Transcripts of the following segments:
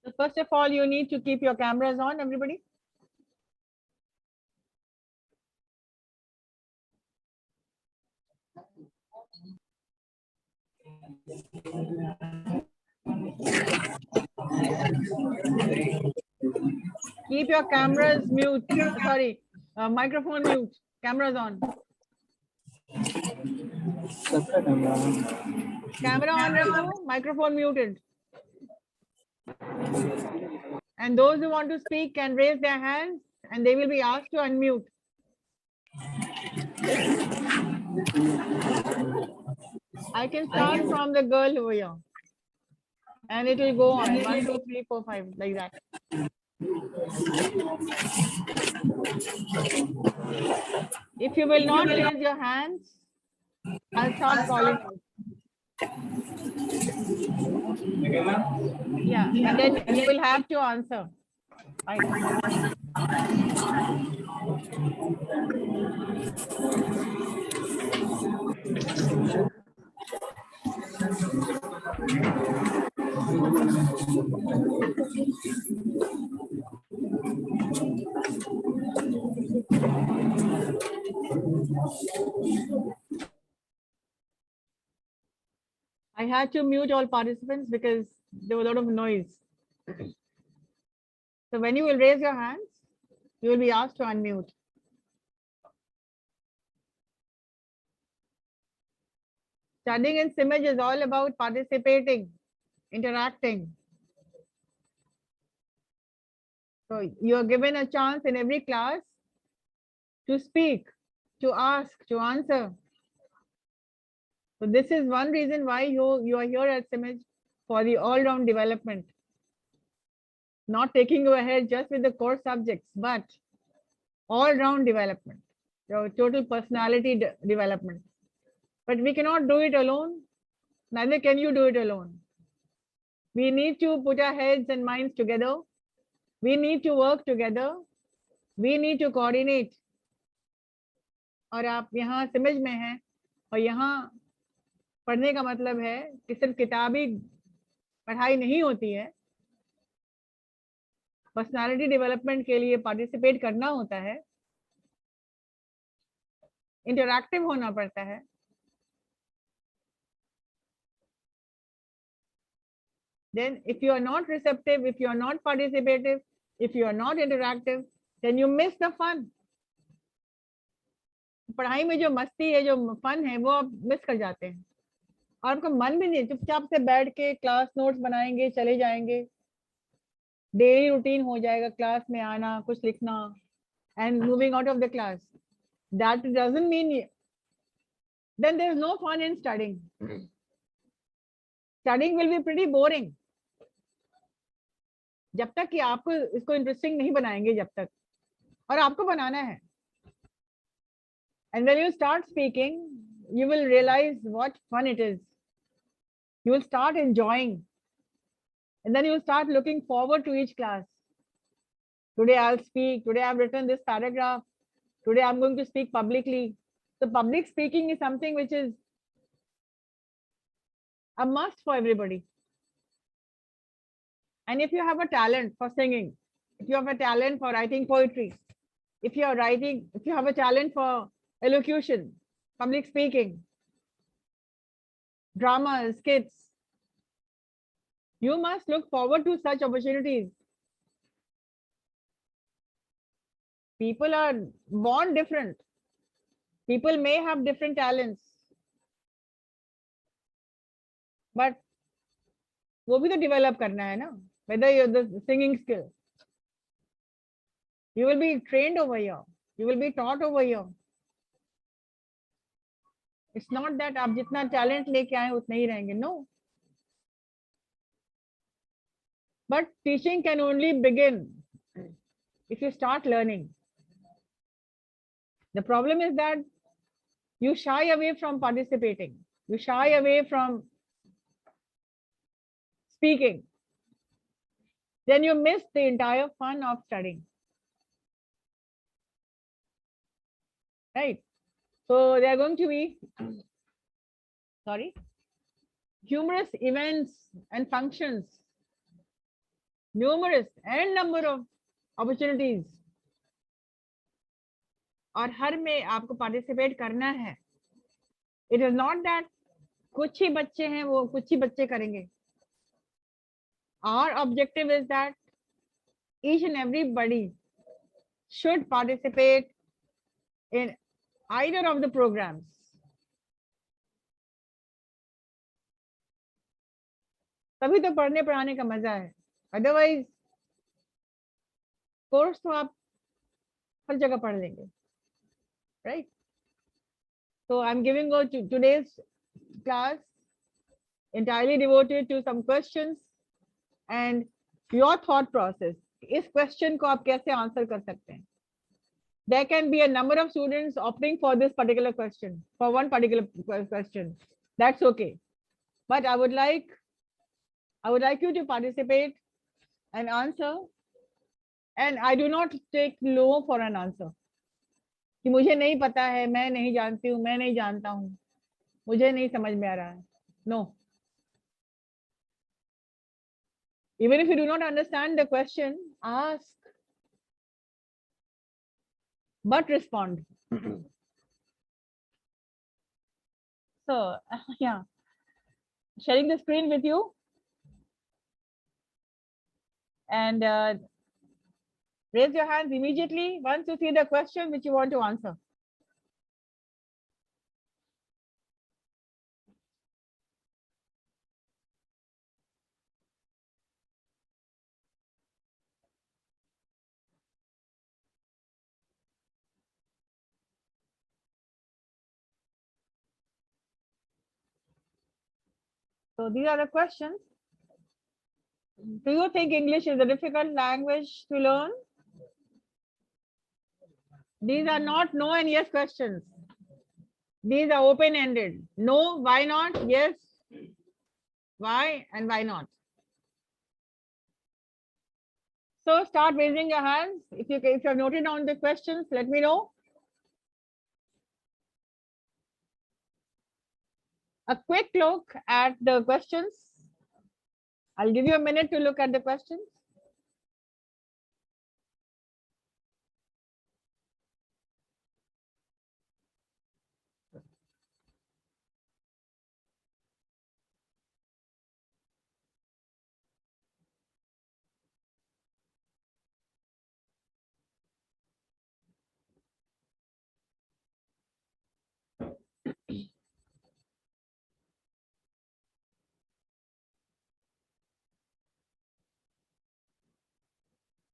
So first of all, you need to keep your cameras on, everybody. Keep your cameras mute. Sorry, microphone mute. Cameras on. Camera on rakho, microphone muted. And those who want to speak can raise their hands and they will be asked to unmute. I can start from the girl over here. And it will go on 1, 2, 3, 4, 5, like that. If you will not raise your hands, I'll start calling you. Yeah, and then you will have to answer. Right. I had to mute all participants because there was a lot of noise. So when you will raise your hands, you will be asked to unmute. Studying in Simage is all about participating, interacting. So you are given a chance in every class to speak, to ask, to answer. So this is one reason why you are here at Simage, for the all-round development. Not taking you ahead just with the core subjects, but all-round development, your total personality development. But we cannot do it alone. Neither can you do it alone. We need to put our heads and minds together. We need to work together. We need to coordinate. और आप यहाँ समझ में हैं और यहाँ पढ़ने का मतलब है कि सिर्फ किताबी पढ़ाई नहीं होती है, पर्सनालिटी डेवलपमेंट के लिए पार्टिसिपेट करना होता है, इंटरैक्टिव होना पड़ता है. Then if you are not receptive, if you are not participative, if you are not interactive, then you miss the fun. पढ़ाई में जो मस्ती है, जो फन है, वो आप मिस कर जाते हैं और आपका मन भी नहीं, चुपचाप से बैठ के क्लास नोट्स बनाएंगे, चले जाएंगे, डेली रूटीन हो जाएगा, क्लास में आना, कुछ लिखना and moving out of the class. That doesn't mean, then there is no fun in studying. Studying will be pretty boring. जब तक कि आपको इसको इंटरेस्टिंग नहीं बनाएंगे, जब तक, और आपको बनाना है. And when you start speaking, you will realize what fun it is. You will start enjoying. And then you will start looking forward to each class. Today I'll speak. Today I've written this paragraph. Today I'm going to speak publicly. So public speaking is something which is a must for everybody. And if you have a talent for singing, if you have a talent for writing poetry, if you have a talent for elocution, public speaking, dramas, skits, you must look forward to such opportunities. People are born different. People may have different talents, but वो भी तो develop करना है ना. Whether you're the singing skill, you will be trained over here. You will be taught over here. It's not that आप जितना talent लेके आए उतना ही रहेंगे. No. But teaching can only begin if you start learning. The problem is that you shy away from participating. You shy away from speaking. Then you miss the entire fun of studying. Right? So there are going to be, humorous events and functions numerous and number of opportunities, और हर में आपको participate करना है. It is not that कुछ ही बच्चे हैं वो कुछ ही बच्चे करेंगे. Our objective is that each and everybody should participate in either of the programs. तभी तो पढ़ने पढ़ाने का मजा है. अदरवाइज कोर्स तो आप हर जगह पढ़ लेंगे, right? So I'm giving out today's class entirely devoted to some questions and your thought process. इस question को आप कैसे answer कर सकते हैं? There can be a number of students opting for this particular question, for one particular question. That's okay. But I would like you to participate and answer. And I do not take no for an answer. कि मुझे नहीं पता है, मैं नहीं जानती हूँ, मैं नहीं जानता हूँ, मुझे नहीं समझ में आ रहा है. No. Even if you do not understand the question, ask. But respond. So, yeah. Sharing the screen with you. And raise your hands immediately once you see the question which you want to answer. So these are the questions. Do you think English is a difficult language to learn? These are not no and yes questions. These are open-ended. No, why not? Yes, why and why not? So start raising your hands. If you have noted down the questions, let me know. A quick look at the questions. I'll give you a minute to look at the questions.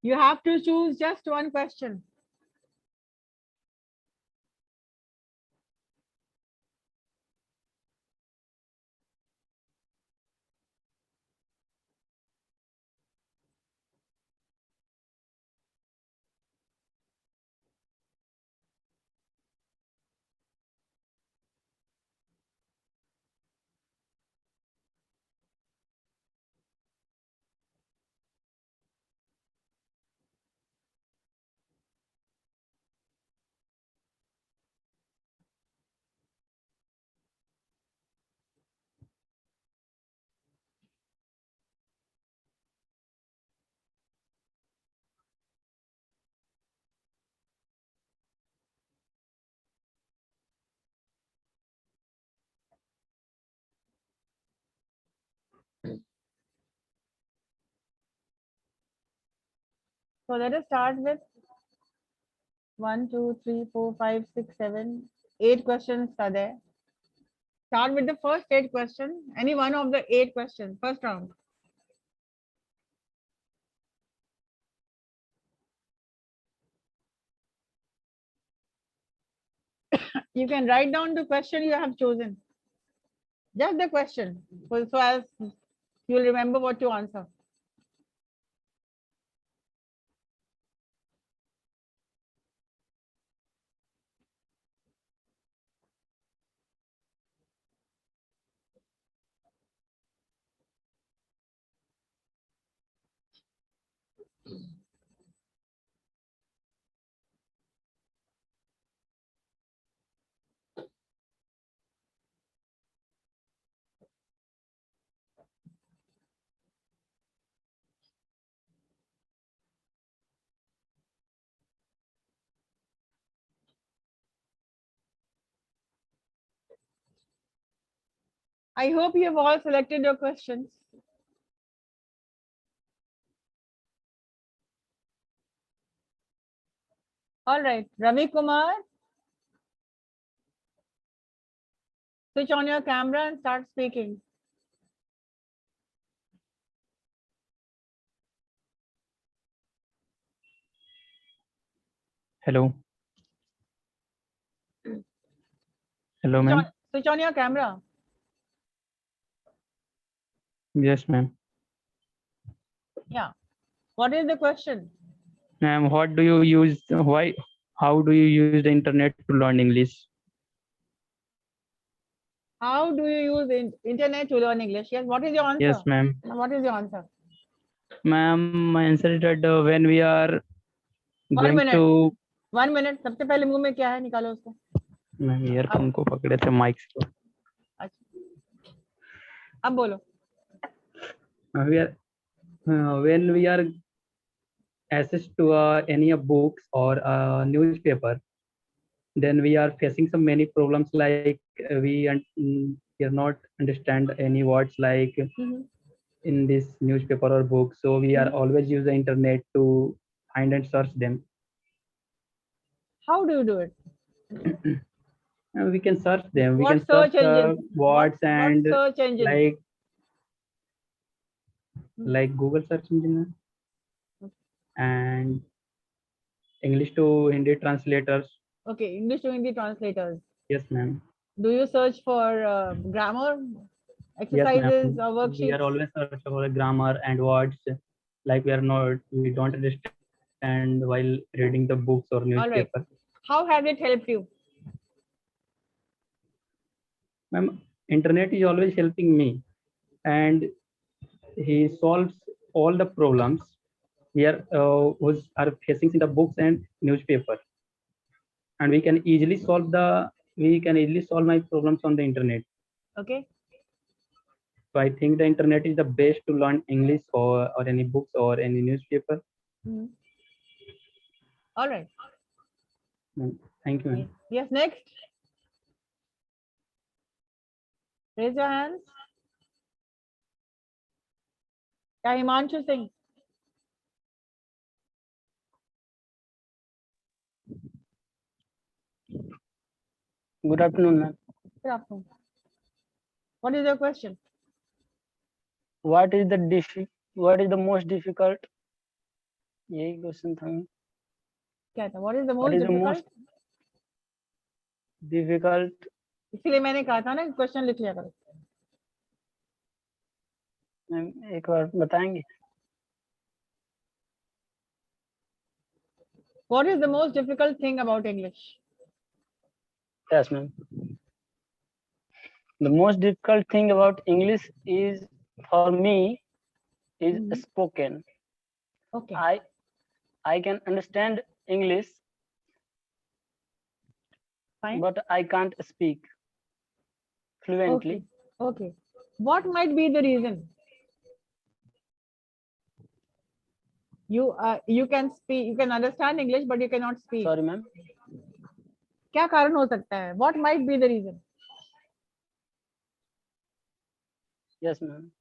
You have to choose just one question. So let us start with 1, 2, 3, 4, 5, 6, 7, 8 questions are there. Start with the first 8 questions. Any one of the 8 questions, first round. You can write down the question you have chosen. Just the question, so as you'll remember what to answer. I hope you have all selected your questions. All right, Ravi Kumar, switch on your camera and start speaking. Hello. Hello, ma'am. Switch on your camera. Yes, ma'am. Yeah. What is the question? Ma'am, what do you use? Why? How do you use the internet to learn English? How do you use internet to learn English? Yes. What is your answer? Yes, ma'am. What is your answer? Ma'am, my answer is that when we are 1 going minute. to 1 minute. सबसे पहले मुंह में क्या है निकालो उसको. Ma'am earphone को पकड़े थे माइक से. अच्छा. अब बोलो. When we are access to any books or newspaper, then we are facing some many problems like we are not understand any words like in this newspaper or book, so we are always use the internet to find and search them. How do you do it? We can search them. We What can search search engine? words What and search engine? like Google search engine and English to Hindi translators. Okay, English to Hindi translators. Yes, ma'am. Do you search for grammar exercises or worksheets? We are always searching for grammar and words like we don't understand while reading the books or newspaper. All right. How has it helped you? Ma'am, internet is always helping me, and he solves all the problems here are facing in the books and newspaper, and we can easily solve my problems on the internet. Okay. So I think the internet is the best to learn English or any books or any newspaper. All right. Thank you, ma'am. Yes, next. Raise your hands. Yeah, Himanshu Singh. Good afternoon, ma'am. Good afternoon. What is your question? What is the most difficult? यही question था. क्या था? What is the most difficult? Difficult. इसीलिए मैंने कहा था ना question लिख लिया करो. मैम एक बार बताएंगे? What is the most difficult thing about English? Yes, ma'am. The most difficult thing about English is for me is spoken. Okay. I can understand English. Fine. But I can't speak fluently. Okay. What might be the reason? You can speak, you can understand English, but you cannot speak. Sorry, ma'am. क्या कारण हो सकता है? What might be the reason? Yes, ma'am.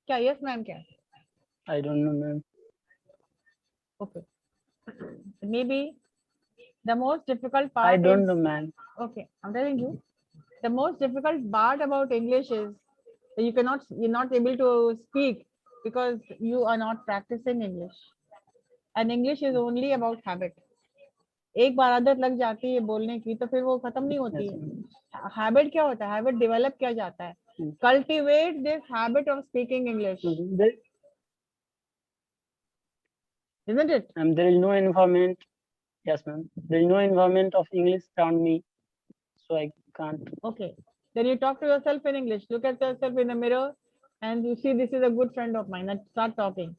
क्या? Yes, ma'am. क्या? I don't know, ma'am. Okay. Maybe the most difficult part. I don't know, ma'am. Okay, I'm telling you. The most difficult part about English is that you're not able to speak because you are not practicing English. And English is only about habit. एक बार आदत लग जाती है बोलने की तो फिर वो खत्म नहीं होती है. Habit क्या होता है? Habit develop किया जाता है. Cultivate this habit of speaking English. Isn't it? There is no environment. Yes, ma'am. There is no environment of English around me, so I can't. Okay. Then you talk to yourself in English. Look at yourself in the mirror and you see this is a good friend of mine. Let's start talking.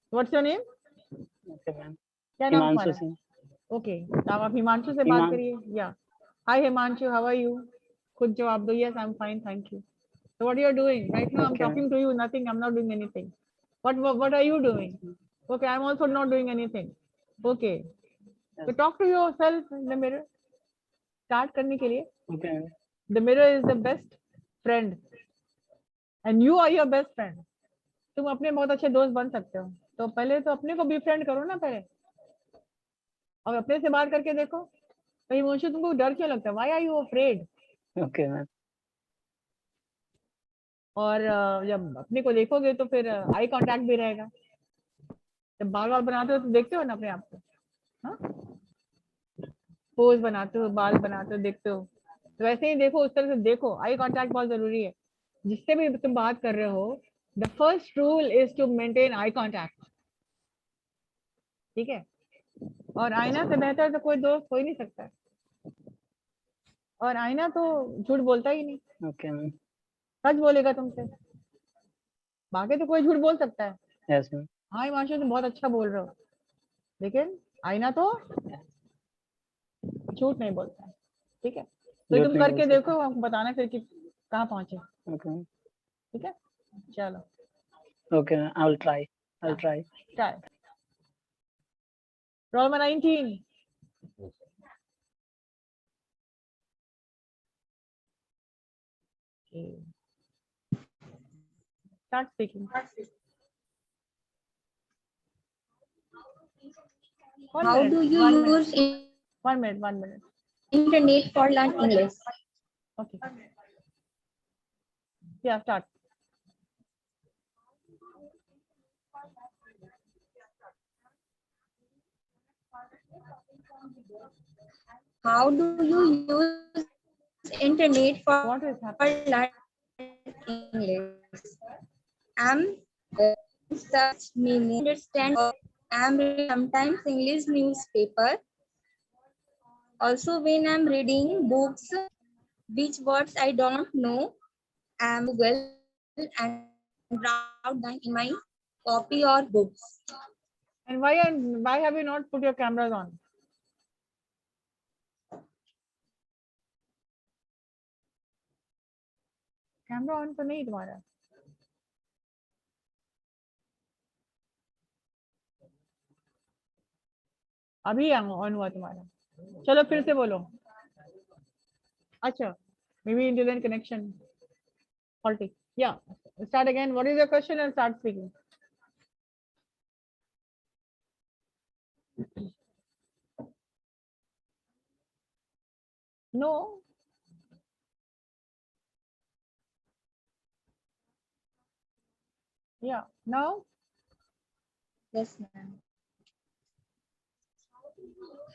What's your name? Okay, ma'am. क्या नाम Himanshu तुम्हारा? Singh. Okay. अब आप हिमांशु से बात करिए. Yeah. Hi Himanshu, how are you? खुद जवाब दो. Yes, I'm fine, thank you. So what are you doing? Right now I'm talking to you, nothing. I'm not doing anything. What are you doing? Okay, I'm also not doing anything. Okay. So talk to yourself in the mirror. Start करने के लिए. Okay. The mirror is the best friend and you are your best friend. तुम अपने बहुत अच्छे दोस्त बन सकते हो, तो पहले तो अपने को भी फ्रेंड करो ना पहले, और अपने से बात करके देखो। कहीं मोशु तुमको डर क्यों लगता है? Why are you afraid? Okay, ma'am. और जब अपने को देखोगे तो फिर आई कांटेक्ट भी रहेगा। जब बाल बाल बनाते हो तो देखते हो ना अपने आप को, हाँ, पोज बनाते हो, बाल बनाते हो, देखते हो, तो वैसे ही देखो, उस तरह से देखो। आई कांटेक्ट बहुत जरूरी है। जिससे भी तुम बात कर रहे हो, the first rule is to maintain eye contact, ठीक है? और आईना से बेहतर तो कोई दोस्त हो ही नहीं सकता है, और आईना तो झूठ बोलता ही नहीं, Okay, ma'am. सच बोलेगा तुमसे। बाकी तो कोई झूठ बोल सकता है, Yes, ma'am. हाँ हिमांशु तुम बहुत अच्छा बोल रहे हो, लेकिन आईना तो झूठ नहीं बोलता है, ठीक है? तो झूठ तुम नहीं करके बोल सकते। देखो, हमको बताना फिर कि कहाँ पहुंचे, Okay, ma'am. ठीक है? चलो Okay, ma'am. I'll try. I'll try. Try. Roll number 19। Start speaking. One How minute, do you one minute, use one minute, 1 minute. internet for learn English? Okay. Yeah, start. How do you use internet for What is happening? learn English? I'm such meaning understand. I'm reading sometimes English newspaper. Also, when I'm reading books, which words I don't know, I'm Google and write down in my copy or books. And why have you not put your cameras on? Camera on तो नहीं तुम्हारा? अभी on हुआ तुम्हारा? चलो फिर से बोलो। अच्छा, maybe internet connection faulty. Yeah, start again. What is your question and start speaking. No. Yeah, now. Yes, ma'am.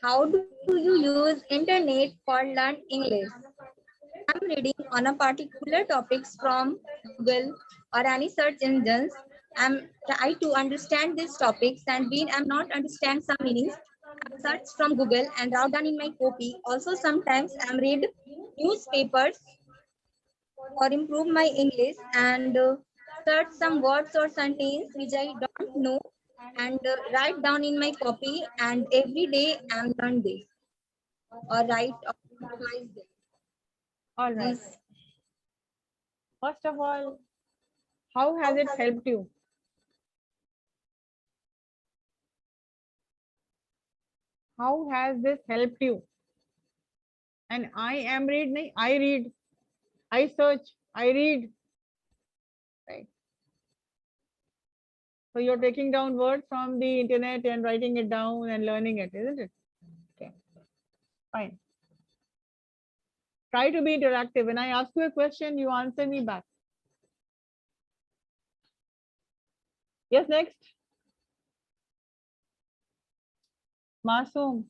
How do you use internet for learn English? I'm reading on a particular topics from Google or any search engines. I'm try to understand these topics, and when I'm not understand some meanings, I search from Google and write down in my copy. Also, sometimes I'm read newspapers or improve my English and search some words or sentence which I don't know and write down in my copy, and every day I'm learn this or write or memorize this. All right. This First of all, how has it helped you? How has this helped you? And I am read, nahi, I read, I search, I read. Right. So you're taking down words from the internet and writing it down and learning it, isn't it? Okay. Fine. Try to be interactive. When I ask you a question, you answer me back. Yes, next. Masoom.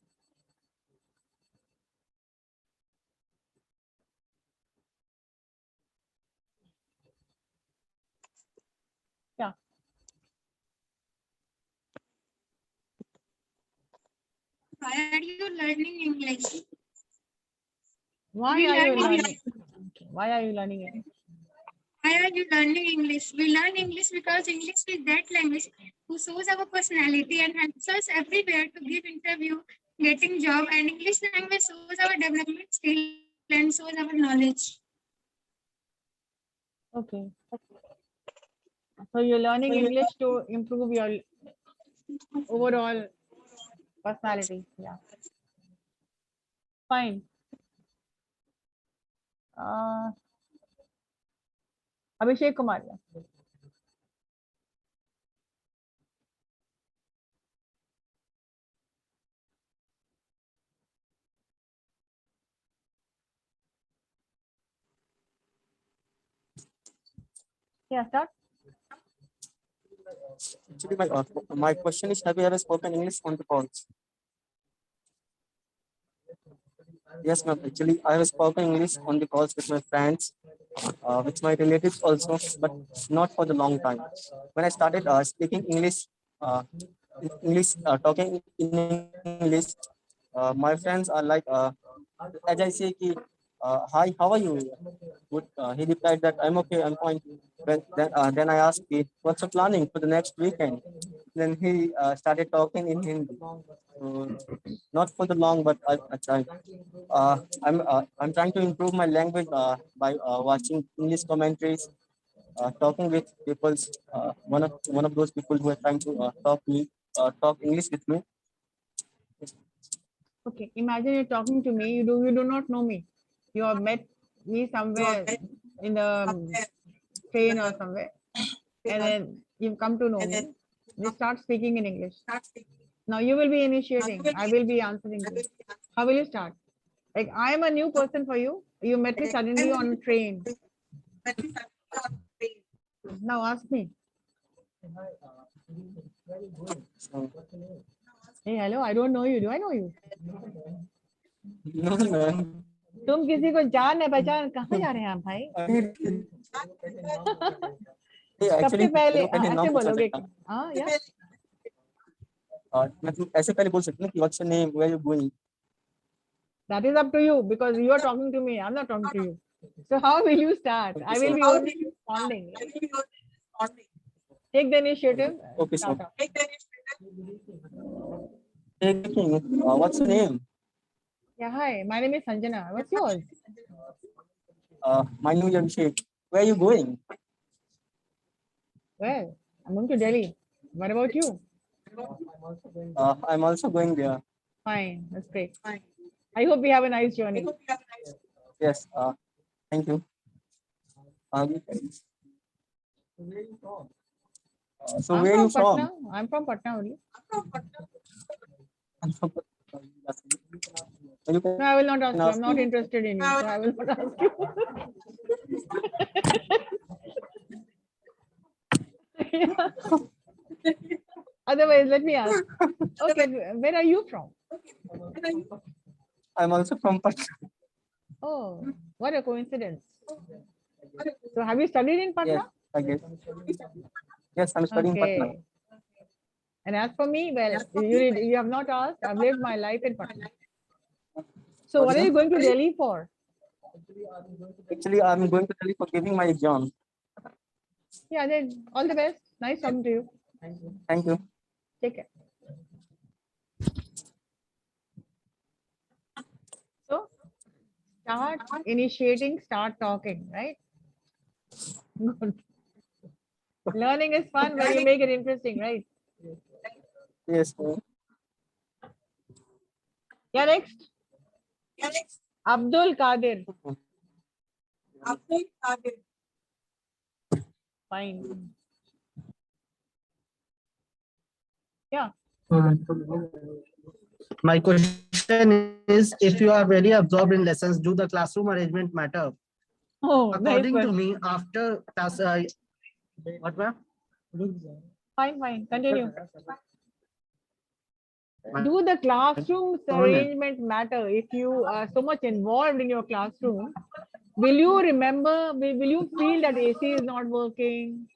Yeah. Why are you learning English? Why We are you learn learning? Okay. Why are you learning it? Why are you learning English? We learn English because English is that language who shows our personality and helps us everywhere to give interview, getting job, and English language shows our development skill and shows our knowledge. Okay. So you're learning English to improve your overall personality. Yeah. Fine. Abhishek Kumar. Yeah, start. Actually, my question is, have you ever spoken English on the calls? Yes, ma'am. Actually, I have spoken English on the calls with my friends, with my relatives also, but not for the long time. When I started speaking talking in English, my friends are like, as I say, ki, hi, how are you? Good. He replied that I'm okay, I'm fine. Then I asked, what's your planning for the next weekend? Then he started talking in Hindi. Not for the long, but I tried. I'm trying to improve my language by watching English commentaries, talking with people. One of those people who are trying to talk English with me. Okay, imagine you're talking to me. You do not know me. You have met me somewhere in the train or somewhere, and then you've come to know me. We start speaking in English. Now you will be initiating. I will be answering you. How will you start? Like I am a new person for you. You met me suddenly on a train. Now ask me. So, Hey, hello. I don't know you. Do I know you? no, man. तुम किसी को जान है पहचान कहाँ जा रहे हैं आप भाई? सबसे Actually, पहले पहले ऐसे नाम पूछना बोलोगे सकता कि हाँ या मतलब ऐसे पहले बोल सकते हैं कि what's your name, where you going? that is up to you because you are talking to me. I'm not talking to you. So how will you start? I will be only responding. Take the initiative. Okay, so Start off. what's your name? Yeah, hi. My name is Sanjana. What's yours? My name is Abhishek. Where are you going? Well, I'm going to Delhi. What about you? I'm also going there. Fine. That's great. I hope we have a nice journey. Yes. Thank you. So I'm where are you from Patna. from? I'm from Patna only. I'm from You can No, I will not ask you. ask I'm not me. interested in you. So I will not ask you. Otherwise, let me ask. Okay, where are you from? I'm also from Patna. Oh, what a coincidence. So have you studied in Patna? Yes, I guess. Yes, I'm studying Patna. Okay. And as for me, well, you have not asked. I've lived my life in Patna. So what are you going to Delhi for? Actually, I'm going to Delhi for giving my exam. Yeah, then all the best. Nice talking to you. Thank you. Take care. So start initiating, start talking, right? Good. Learning is fun when you make it interesting, right? Yes. Yeah, next. Abdul Qadir. Fine. Yeah. My question is, if you are very absorbed in lessons, do the classroom arrangement matter? Oh, nice According to question. me, after class, what ma'am? Fine. Continue. My- Do the classroom Oh, no. arrangement matter? If you are so much involved in your classroom, will you remember, will you feel that AC is not working,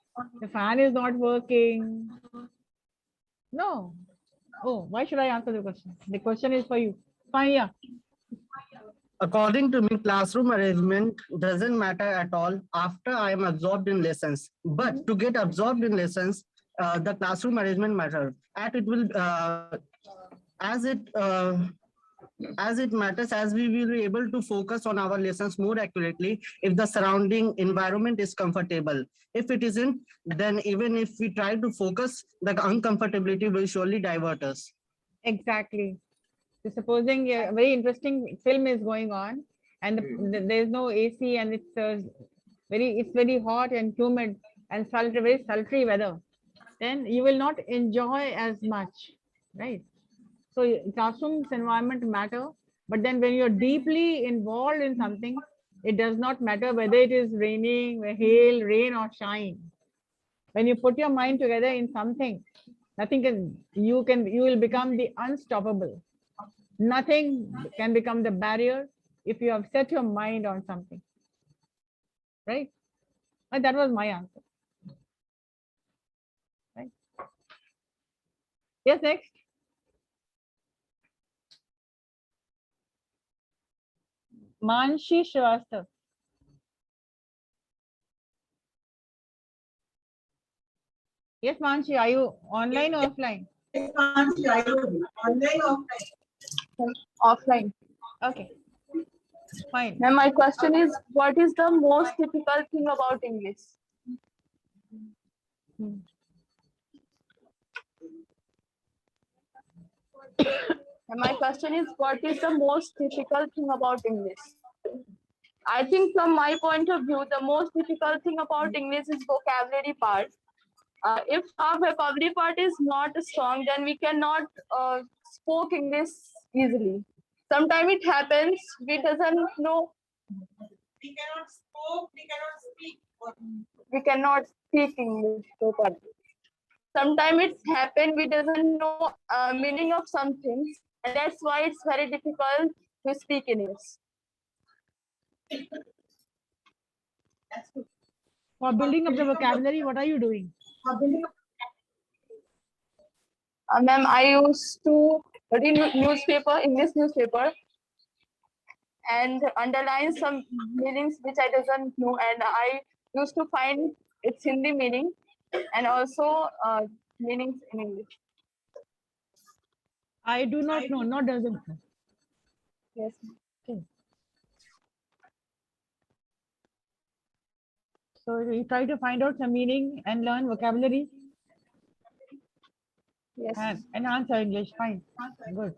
the fan is not working? No. Oh, why should I answer the question? The question is for you. Fine, yeah. According to me, classroom arrangement doesn't matter at all after I am absorbed in lessons. But to get absorbed in lessons, the classroom arrangement matters. At it will, as it matters, as we will be able to focus on our lessons more accurately if the surrounding environment is comfortable. If it isn't, then even if we try to focus, the uncomfortability will surely divert us. Exactly. So supposing a very interesting film is going on and there's no AC, and it's very hot and humid and sultry, very sultry weather, then you will not enjoy as much, right? So classroom's environment matter, but then when you're deeply involved in something, it does not matter whether it is raining, hail, rain, or shine. When you put your mind together in something, you will become the unstoppable. Nothing can become the barrier if you have set your mind on something, right? And that was my answer. Right? Yes, next. Manshi Srivastav. Yes, Manshi, are you online or offline? Offline. Okay, fine. Now my question is, what is the most difficult thing about English? Hmm. And my question is, what is the most difficult thing about English? I think from my point of view, the most difficult thing about English is vocabulary part. If our vocabulary part is not strong, then we cannot speak English easily. Sometimes it happens, we doesn't know. We cannot speak English properly. Sometimes it's happened, we doesn't know meaning of some things, and that's why it's very difficult to speak English. For building up the vocabulary, what are you doing? Ma'am, I used to read newspaper, English newspaper, and underline some meanings which I doesn't know, and I used to find its Hindi meaning and also meanings in English. I do not know, not doesn't know. Yes. Okay. So you try to find out some meaning and learn vocabulary Yes. and enhance your English. Fine. Good.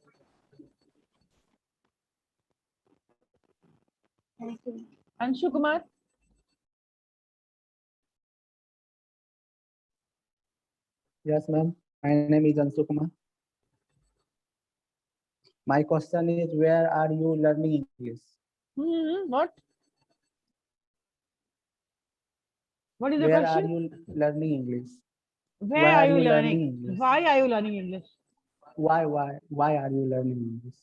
Thank you. Anshu Kumar. Yes, ma'am. My name is Anshu Kumar. My question is, where are you learning English? What? What is the Where question? are you learning English? Where are you learning? English? Why are you learning English? Why are you learning English?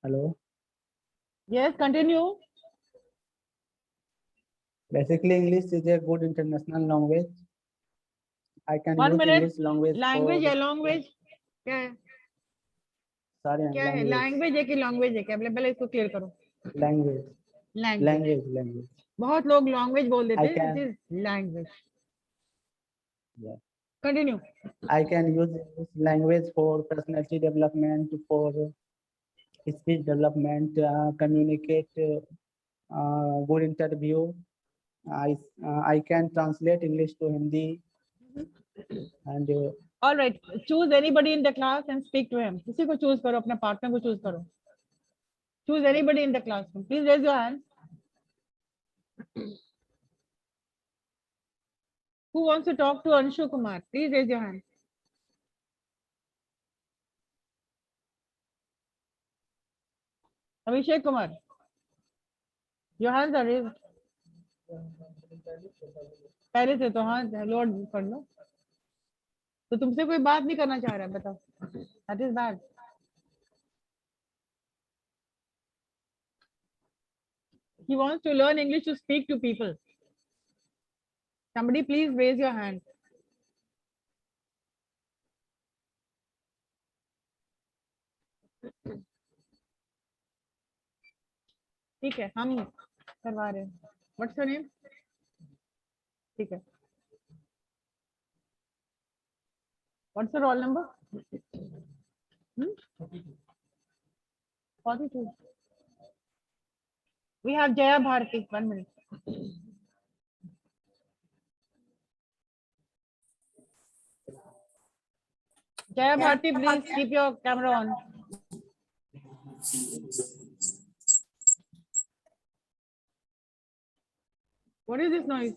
Hello. Yes, continue. Basically, English is a good international language. I can 1 use minute. English language. Language है, language. क्या है? Sorry, क्या है? Language है कि language है क्या? पहले इसको clear करो. Language. Language. Language. बहुत लोग language बोल देते हैं. can- It is language. Yeah. Continue. I can use English language for personality development, for speech development, communicate, good interview. I can translate English to Hindi, and All right. Choose anybody in the class and speak to him. किसी को choose करो, अपने partner को choose करो. Choose anybody in the classroom. Please raise your hand. Who wants to talk to Anshu Kumar? Please raise your hand. Abhishek Kumar. Your hands are raised. पहले से तो हाँ लोड कर लो. तो तुमसे कोई बात नहीं करना चाह रहा है, बताओ. That is bad. He wants to learn English to speak to people. Somebody please raise your hand. ठीक है, हम करवा रहे हैं. What's your name? ठीक है. What's your roll number? 42. We have Jaya Bharati. 1 minute. Jaya Bharti, please keep your camera on. What is this noise?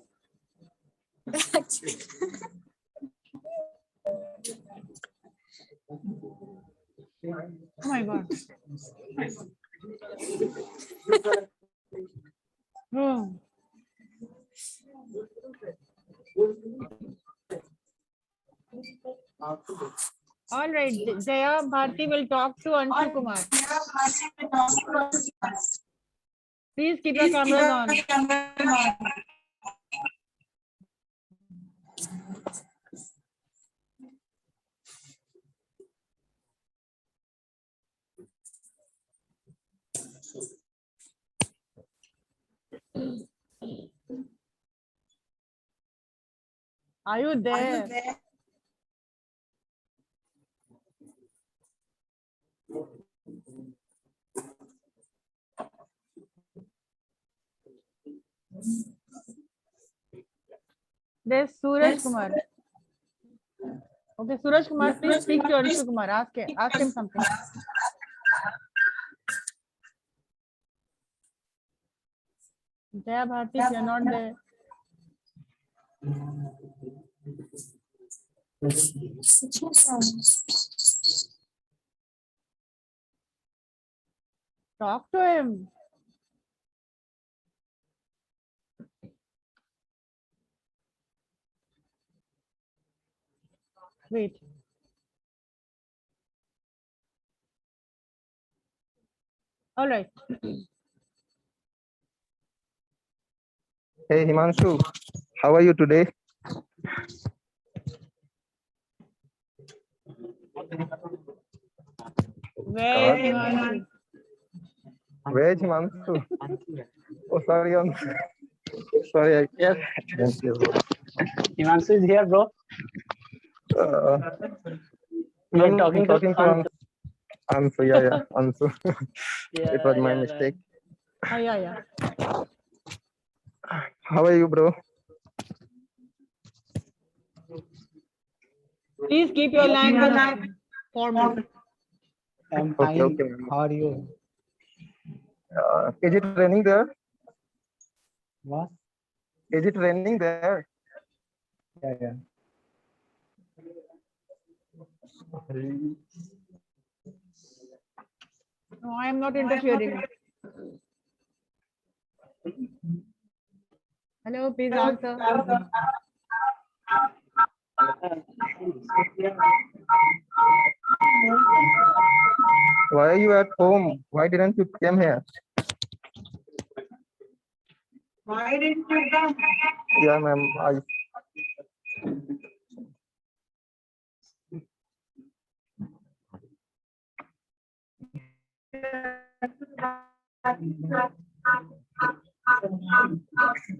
Oh my God. Oh. All right, Jaya Bharti will talk to Anshu Kumar. Please keep your cameras on. Are you there? There's Suraj Kumar. Okay, Suraj Kumar, please speak to Anshu Kumar. Ask him something. Jaya Bharti, if you're not there. Talk to him. Wait. All right. Hey Himanshu, how are you today? Where is Himanshu? Where is Himanshu? Oh, sorry, sorry. Yes. Yes, yes, bro. Himanshu is here, bro. Uh, We are I'm talking talking to Anshu. Ansu. Yeah, Ansu. Yeah, It was my yeah, mistake. Oh, yeah. How are you, bro? Please keep your language formal. I'm Okay, fine. okay. How are you? Is it raining there? What? Is it raining there? Yeah. No, I am not interfering. Hello, please answer. Why are you at home? Why didn't you come here? Why didn't you come? Yeah, ma'am.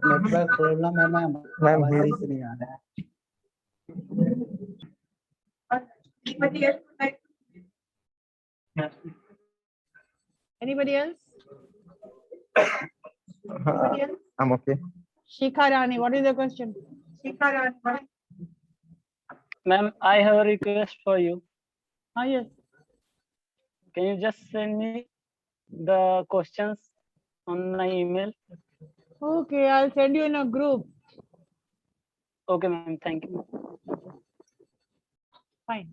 Network problem है ma'am ma'am, आवाज सही से नहीं आ रहा है Anybody else? I'm okay. Shikha Rani, what is the question? Ma'am, I have a request for you. Yes. Can you just send me the questions on my email? Okay, I'll send you in a group. Okay, ma'am. Thank you. Fine.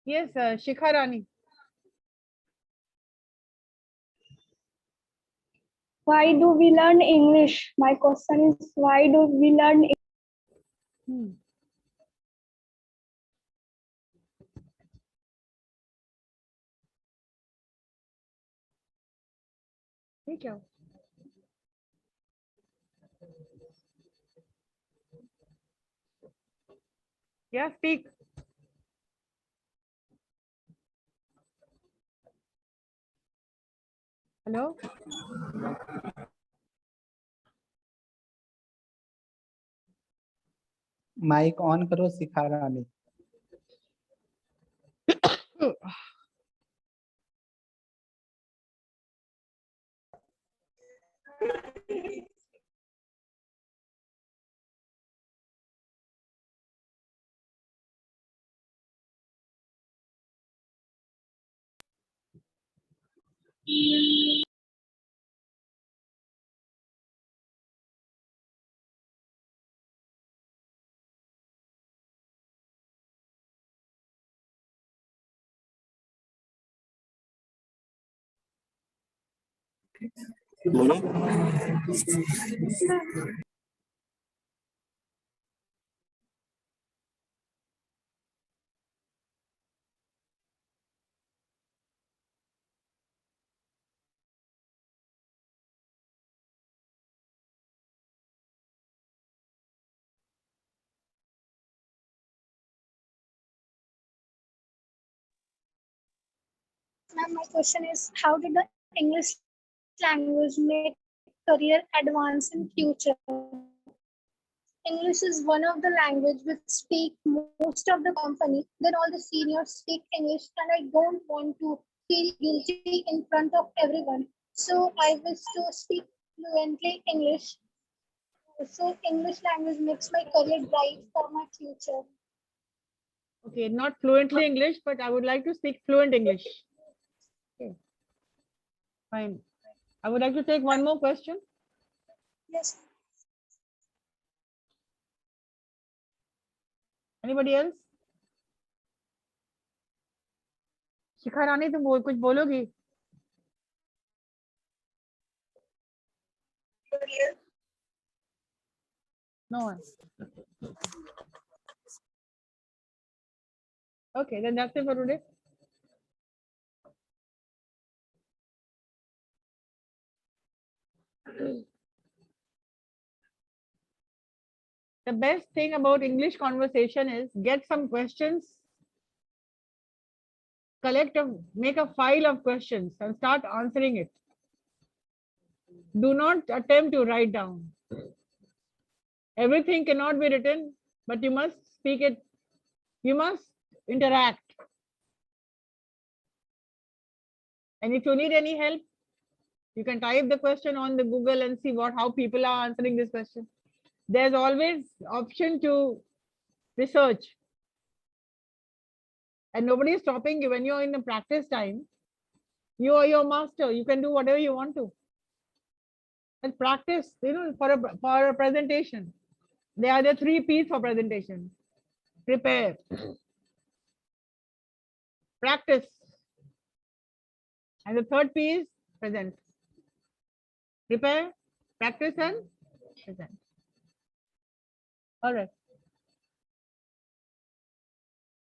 Yes, Shikha Rani. Why do we learn English? My question is, why do we learn English? ठीक है. Yeah, speak. Hello? Mic on करो शिखा रानी Ma'am, my question is, how did the English language make career advance in future? English is one of the language which speak most of the company. Then all the seniors speak English, and I don't want to feel guilty in front of everyone. So I wish to speak fluently English. So English language makes my career bright for my future. Okay, not fluently English, but I would like to speak fluent English. Okay, fine. I would like to take one more question. Yes. Anybody else? शिखा रानी, तुम कुछ बोलोगी? No one. Okay, then that's it for today. The best thing about English conversation is get some questions, make a file of questions and start answering it. Do not attempt to write down. Everything cannot be written, but you must speak it. You must interact. And if you need any help, you can type the question on the Google and see how people are answering this question. There's always option to research. And nobody is stopping you when you're in the practice time. You are your master. You can do whatever you want to. And practice, for a presentation. There are the 3 P's for presentation. Prepare. Practice. And the 3rd P is present. Prepare, practice, and present. All right.